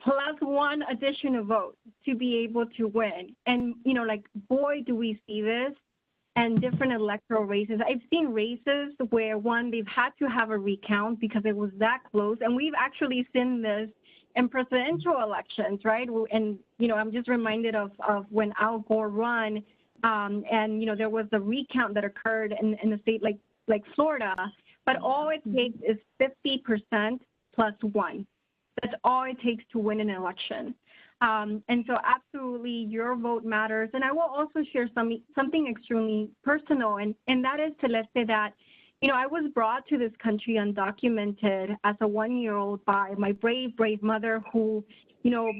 S2: plus one additional vote to be able to win. And, boy, do we see this in different electoral races. I've seen races where, they've had to have a recount because it was that close. And we've actually seen this in presidential elections, right? And, I'm just reminded of when Al Gore won, and, there was a recount that occurred in a state like Florida, but all it takes is 50% plus 1. That's all it takes to win an election. And so absolutely your vote matters. And I will also share something extremely personal, and that is, Celeste, that, I was brought to this country undocumented as a 1-year-old by my brave mother who,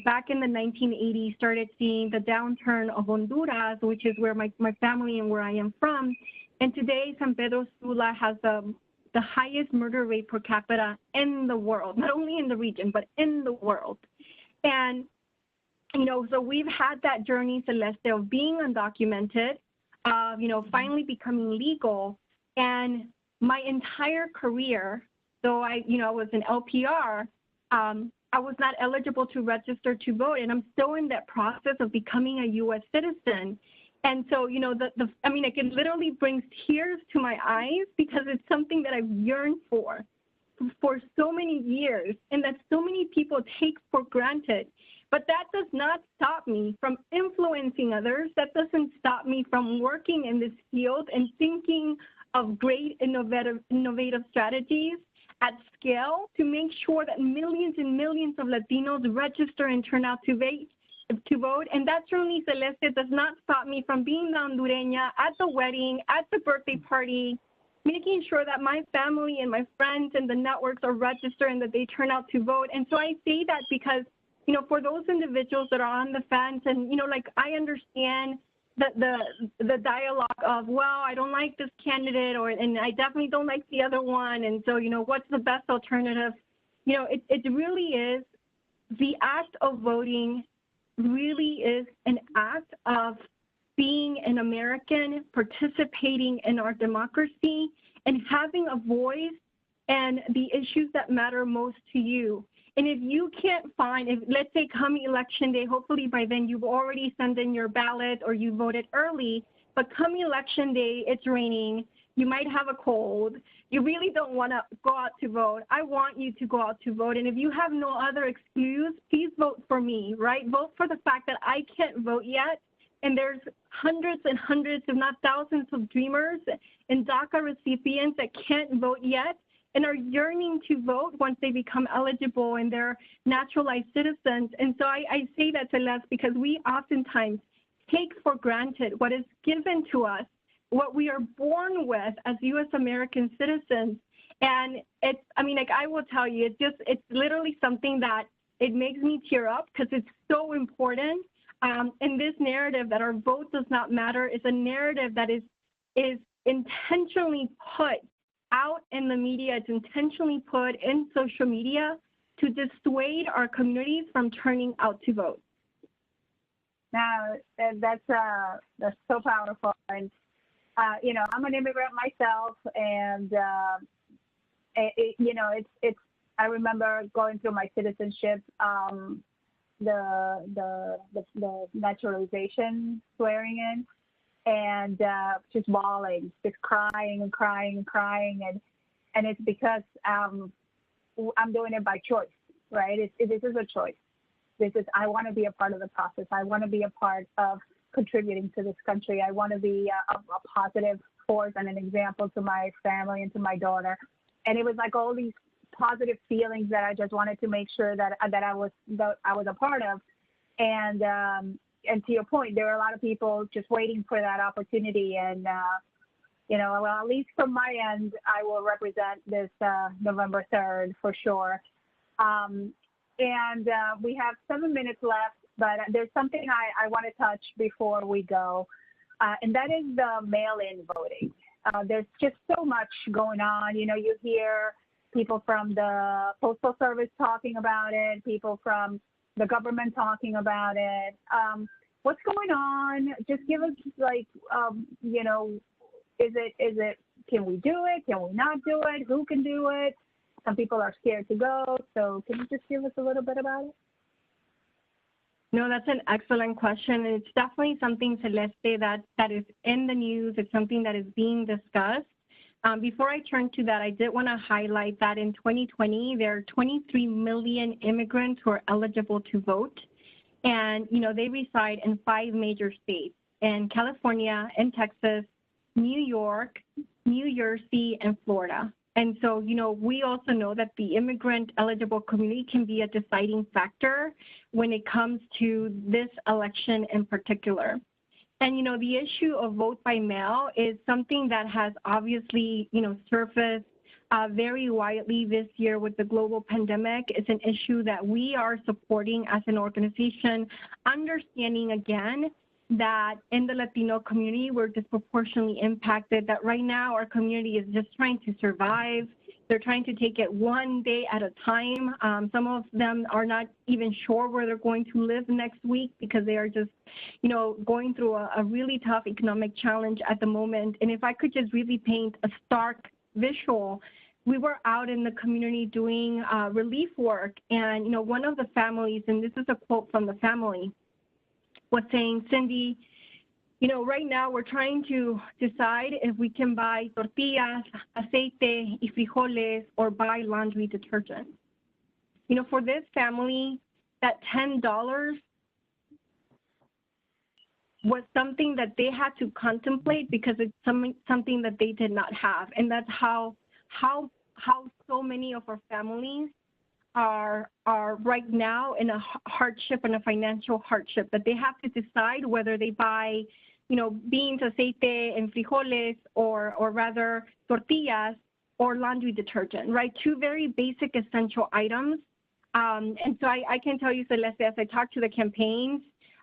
S2: back in the 1980s started seeing the downturn of Honduras, which is where my family and where I am from. And today San Pedro Sula has the highest murder rate per capita in the world, not only in the region, but in the world. And, so we've had that journey, Celeste, of being undocumented, finally becoming legal. And my entire career, though I was an LPR, I was not eligible to register to vote, and I'm still in that process of becoming a U.S. citizen. And so, it literally brings tears to my eyes because it's something that I've yearned for so many years, and that so many people take for granted. But that does not stop me from influencing others. That doesn't stop me from working in this field and thinking of great innovative strategies at scale to make sure that millions and millions of Latinos register and turn out to vote. And that certainly, Celeste, does not stop me from being the Hondureña at the wedding, at the birthday party, making sure that my family and my friends and the networks are registered and that they turn out to vote. And so I say that because, for those individuals that are on the fence and, I understand the dialogue of, well, I don't like this candidate, and I definitely don't like the other one. And so, what's the best alternative? It really is, the act of voting really is an act of being an American, participating in our democracy, and having a voice and the issues that matter most to you. And if you can't let's say come election day, hopefully by then you've already sent in your ballot or you voted early, but come election day, it's raining, you might have a cold, you really don't want to go out to vote. I want you to go out to vote. And if you have no other excuse, please vote for me, right? Vote for the fact that I can't vote yet. And there's hundreds and hundreds, if not thousands, of dreamers and DACA recipients that can't vote yet and are yearning to vote once they become eligible and they're naturalized citizens. And so I say that, Celeste, because we oftentimes take for granted what is given to us, what we are born with as U.S. American citizens. And I will tell you, it's literally something that it makes me tear up because it's so important. And this narrative that our vote does not matter is a narrative that is intentionally put out in the media. It's intentionally put in social media to dissuade our communities from turning out to vote.
S1: Now, that's so powerful. And, I'm an immigrant myself, and, it's I remember going through my citizenship, the naturalization swearing in, and just bawling, just crying and crying and crying, and it's because I'm doing it by choice, right? This is a choice. I want to be a part of the process. I want to be a part of contributing to this country. I want to be a positive force and an example to my family and to my daughter. And it was like all these positive feelings that I just wanted to make sure that I was a part of. And to your point, there are a lot of people just waiting for that opportunity. And well, at least from my end, I will represent this November 3rd for sure. We have 7 minutes left, but there's something I want to touch before we go, and that is the mail-in voting. There's just so much going on. You hear people from the Postal Service talking about it, people from the government talking about it. What's going on? Just give us is it, can we do it? Can we not do it? Who can do it? Some people are scared to go. So can you just give us a little bit about it?
S2: No, that's an excellent question. It's definitely something, Celeste, that is in the news. It's something that is being discussed. Before I turn to that, I did want to highlight that in 2020, there are 23 million immigrants who are eligible to vote. And, they reside in 5 major states, in California, in Texas, New York, New Jersey, and Florida. And so, we also know that the immigrant eligible community can be a deciding factor when it comes to this election in particular. And, the issue of vote by mail is something that has obviously, surfaced very widely this year with the global pandemic. It's an issue that we are supporting as an organization, understanding again that in the Latino community, we're disproportionately impacted, that right now our community is just trying to survive. They're trying to take it one day at a time. Some of them are not even sure where they're going to live next week because they are just, going through a really tough economic challenge at the moment. And if I could just really paint a stark visual, we were out in the community doing relief work. And, one of the families, and this is a quote from the family, was saying, Cindy, right now we're trying to decide if we can buy tortillas, aceite, y frijoles, or buy laundry detergent. For this family, that $10 was something that they had to contemplate because it's something that they did not have. And that's how so many of our families are right now in a hardship and a financial hardship, that they have to decide whether they buy, beans, aceite, and frijoles, or rather tortillas or laundry detergent, right? 2 very basic essential items. And so I can tell you, Celeste, as I talk to the campaigns,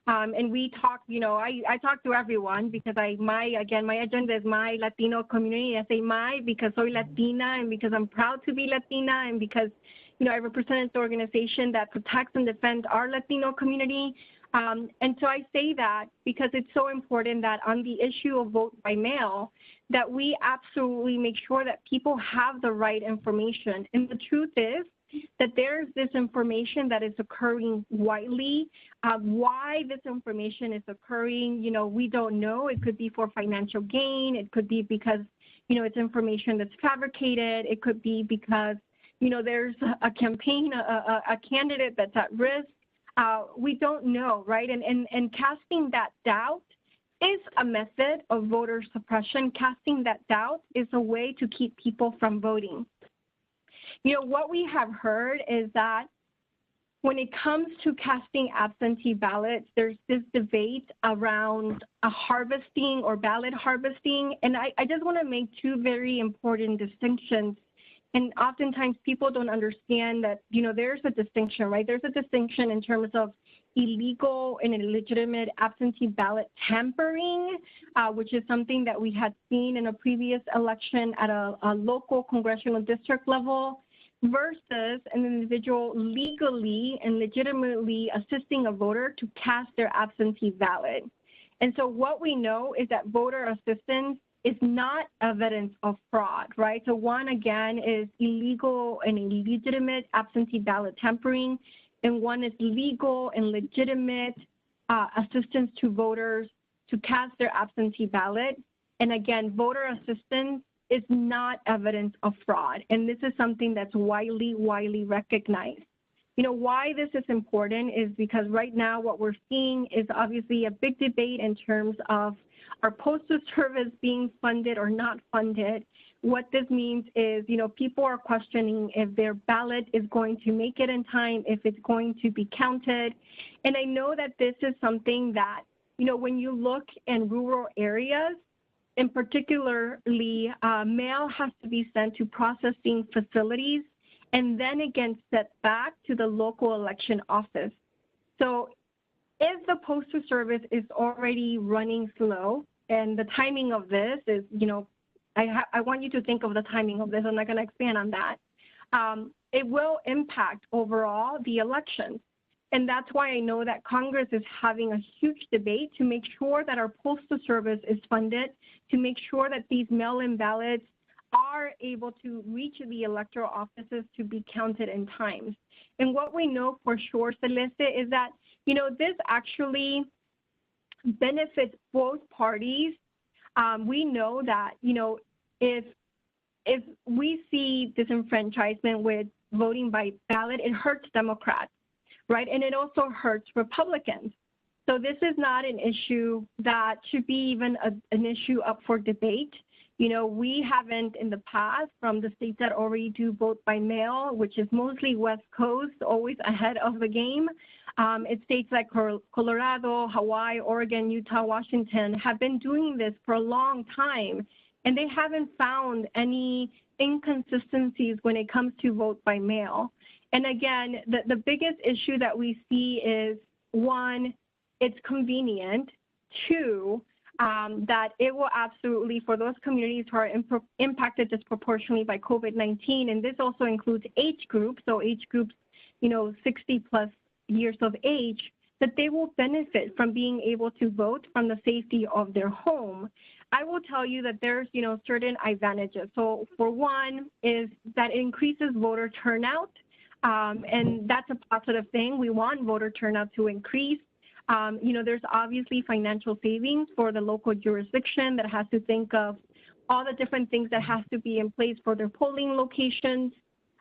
S2: and we talk, I talk to everyone because my agenda is my Latino community. I say my because soy Latina and because I'm proud to be Latina and because I represent an organization that protects and defends our Latino community. And so I say that because it's so important that on the issue of vote by mail, that we absolutely make sure that people have the right information. And the truth is that there's this information that is occurring widely. Why this information is occurring, we don't know. It could be for financial gain. It could be because, it's information that's fabricated. It could be because there's a campaign, a candidate that's at risk. We don't know, right? And casting that doubt is a method of voter suppression. Casting that doubt is a way to keep people from voting. What we have heard is that when it comes to casting absentee ballots, there's this debate around harvesting or ballot harvesting. And I just want to make 2 very important distinctions. And oftentimes people don't understand that, there's a distinction, right? There's a distinction in terms of illegal and illegitimate absentee ballot tampering, which is something that we had seen in a previous election at a local congressional district level, versus an individual legally and legitimately assisting a voter to cast their absentee ballot. And so what we know is that voter assistance is not evidence of fraud, right? So one, again, is illegal and illegitimate absentee ballot tampering, and one is legal and legitimate assistance to voters to cast their absentee ballot. And again, voter assistance is not evidence of fraud. And this is something that's widely recognized. You know, why this is important is because right now what we're seeing is obviously a big debate in terms of our postal service being funded or not funded. What this means is, you know, people are questioning if their ballot is going to make it in time, if it's going to be counted. And I know that this is something that, you know, when you look in rural areas, in particularly, mail has to be sent to processing facilities and then again sent back to the local election office. So if the Postal Service is already running slow, and the timing of this is, you know, I want you to think of the timing of this. I'm not going to expand on that. It will impact overall the elections. And that's why I know that Congress is having a huge debate to make sure that our Postal Service is funded, to make sure that these mail-in ballots are able to reach the electoral offices to be counted in time. And what we know for sure, Celeste, is that, you know, this actually benefits both parties. We know that, you know, if we see disenfranchisement with voting by ballot, it hurts Democrats, right? And it also hurts Republicans. So this is not an issue that should be even an issue up for debate. You know, we haven't in the past, from the states that already do vote by mail, which is mostly West Coast, always ahead of the game. It's states like Colorado, Hawaii, Oregon, Utah, Washington have been doing this for a long time, and they haven't found any inconsistencies when it comes to vote by mail. And again, the biggest issue that we see is, one, it's convenient. Two, that it will absolutely, for those communities who are impacted disproportionately by COVID-19, and this also includes age groups, so age groups, you know, 60 plus years of age, that they will benefit from being able to vote from the safety of their home. I will tell you that there's, you know, certain advantages. So for one is that it increases voter turnout, and that's a positive thing. We want voter turnout to increase. You know, there's obviously financial savings for the local jurisdiction that has to think of all the different things that has to be in place for their polling locations.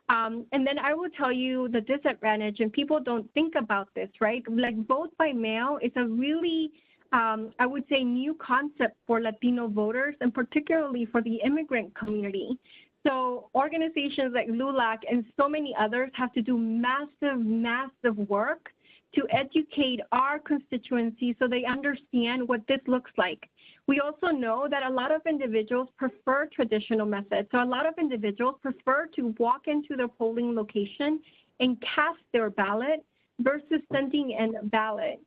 S2: And then I will tell you the disadvantage, and people don't think about this, right? Like vote by mail is a really, I would say, new concept for Latino voters, and particularly for the immigrant community. So organizations like LULAC and so many others have to do massive work to educate our constituency so they understand what this looks like. We also know that a lot of individuals prefer traditional methods. So a lot of individuals prefer to walk into their polling location and cast their ballot versus sending in a ballot.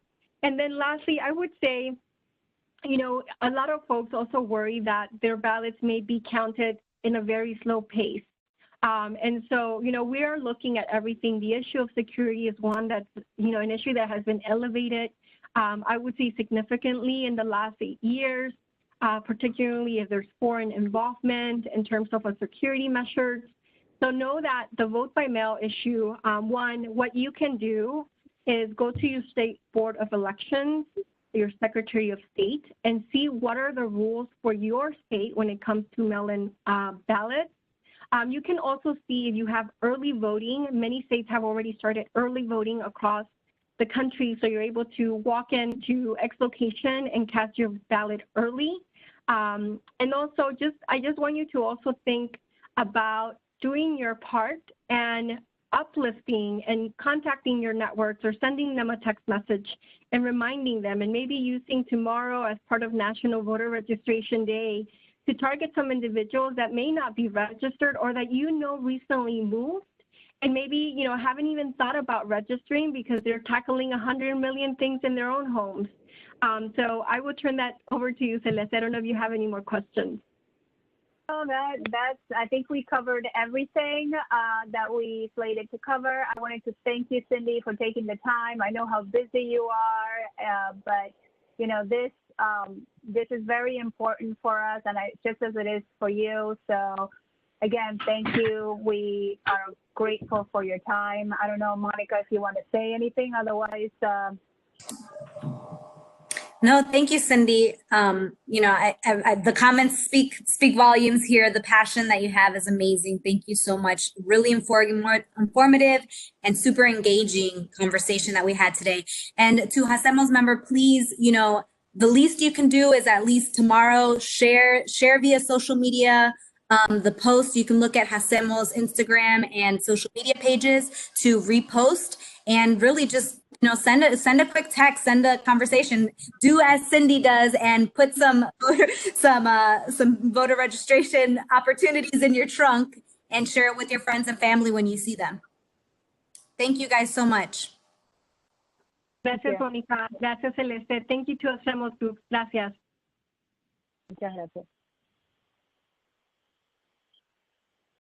S2: And then lastly, I would say, you know, a lot of folks also worry that their ballots may be counted in a very slow pace. And so, you know, we are looking at everything. The issue of security is one that's, you know, an issue that has been elevated, I would say significantly in the last 8 years, particularly if there's foreign involvement in terms of a security measures. So know that the vote by mail issue, one, what you can do is go to your state board of elections, your Secretary of State, and see what are the rules for your state when it comes to mail-in ballots. You can also see if you have early voting. Many states have already started early voting across the country, so you're able to walk into X location and cast your ballot early. And also, I just want you to also think about doing your part and uplifting and contacting your networks or sending them a text message and reminding them, and maybe using tomorrow as part of National Voter Registration Day to target some individuals that may not be registered or that you know recently moved and maybe, you know, haven't even thought about registering because they're tackling 100 million things in their own homes. So I will turn that over to you, Celeste. I don't know if you have any more questions.
S1: Oh, I think we covered everything that we slated to cover. I wanted to thank you, Cindy, for taking the time. I know how busy you are, but you know, this This is very important for us, and just as it is for you. So again, thank you. We are grateful for your time. I don't know, Monica, if you want to say anything. Otherwise,
S3: No, thank you, Cindy. You know, the comments speak volumes here. The passion that you have is amazing. Thank you so much. Really informative and super engaging conversation that we had today. And to Hacemos member, please, you know, the least you can do is at least tomorrow share via social media. The post, you can look at Hacemos Instagram and social media pages to repost and really just, you know, send a quick text, send a conversation, do as Cindy does and put some voter registration opportunities in your trunk and share it with your friends and family when you see them. Thank you guys so much.
S2: Gracias, Mónica. Gracias, Celeste. Thank you to Hacemos Group. Gracias.
S1: muchas gracias.